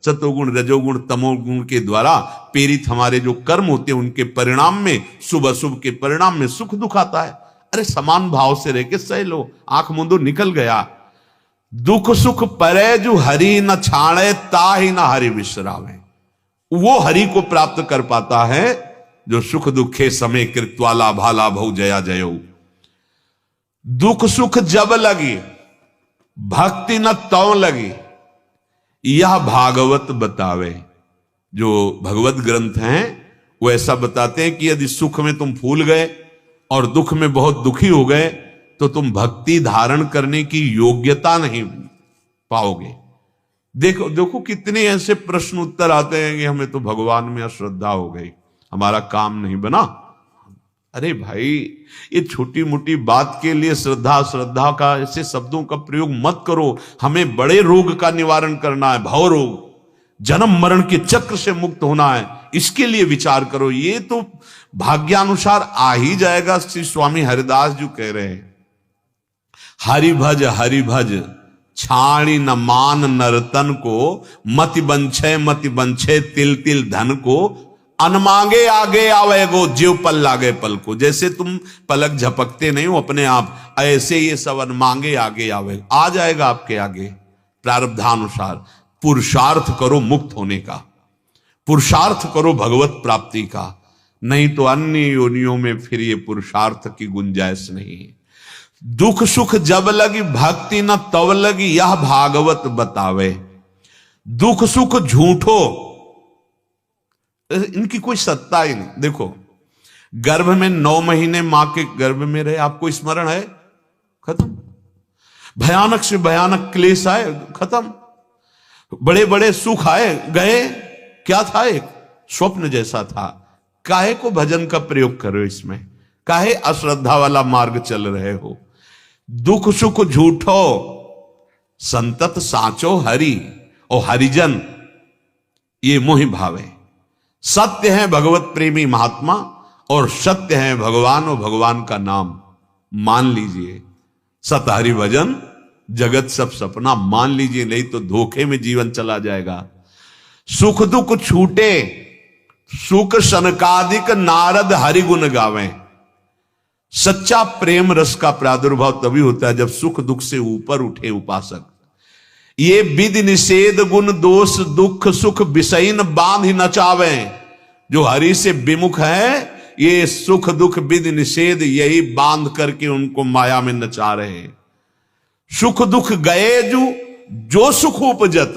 सतोगुण रजोगुण तमोगुण के द्वारा प्रेरित हमारे जो कर्म होते हैं उनके परिणाम में, शुभ अशुभ के परिणाम में सुख दुख आता है। अरे समान भाव से रह के सह लो, आंख मूंदो निकल गया। दुख सुख परे जो हरि न छाणे ताहि न हरि विश्रावे। वो हरि को प्राप्त कर पाता है जो सुख दुखे समय कृत्वाला भाला भौ जया जयो। दुख सुख जब लगी भक्ति न तौ लगी, यह भागवत बतावे। जो भगवत ग्रंथ हैं वो ऐसा बताते हैं कि यदि सुख में तुम फूल गए और दुख में बहुत दुखी हो गए तो तुम भक्ति धारण करने की योग्यता नहीं पाओगे। देखो देखो कितने ऐसे प्रश्न उत्तर आते हैं कि हमें तो भगवान में अश्रद्धा हो गई, हमारा काम नहीं बना। अरे भाई, ये छोटी मोटी बात के लिए श्रद्धा श्रद्धा का ऐसे शब्दों का प्रयोग मत करो। हमें बड़े रोग का निवारण करना है, भव रोग, जन्म मरण के चक्र से मुक्त होना है, इसके लिए विचार करो। ये तो भाग्यानुसार आ ही जाएगा। श्री स्वामी हरिदास जी कह रहे हैं, हरि भज छाणी न मान नर्तन को, मति बंछे तिल तिल धन को, अनमांगे आगे आवे गो जीव पल लागे पल को। जैसे तुम पलक झपकते नहीं हो अपने आप, ऐसे ये सब अनमांगे आगे आवे, आ जाएगा आपके आगे प्रारब्धानुसार। पुरुषार्थ करो मुक्त होने का, पुरुषार्थ करो भगवत प्राप्ति का, नहीं तो अन्य योनियों में फिर ये पुरुषार्थ की गुंजाइश नहीं है। दुख सुख जब लगी भक्ति न तब लगी, यह भागवत बतावे। दुख सुख झूठो, इनकी कोई सत्ता ही नहीं। देखो, गर्भ में 9 महीने मां के गर्भ में रहे, आपको स्मरण है? खत्म। भयानक से भयानक क्लेश आए, खत्म। बड़े बड़े सुख आए, गए। क्या था? एक स्वप्न जैसा था। काहे को भजन का प्रयोग करो इसमें? काहे अश्रद्धा वाला मार्ग चल रहे हो? दुख सुख झूठो संतत साचो हरि, और हरिजन ये मोहि भावे। सत्य है भगवत प्रेमी महात्मा, और सत्य है भगवान और भगवान का नाम। मान लीजिए, सत हरि भजन जगत सब सपना, मान लीजिए, नहीं तो धोखे में जीवन चला जाएगा। सुख दुख छूटे सुख सनकादिक, नारद हरि गुण गावे। सच्चा प्रेम रस का प्रादुर्भाव तभी होता है जब सुख दुख से ऊपर उठे उपासक। ये विधि निषेध गुण दोष दुख सुख विषयन बांध ही नचावे। जो हरि से विमुख है, ये सुख दुख विधि निषेध यही बांध करके उनको माया में नचा रहे हैं। सुख दुख गए जो सुख उपजत,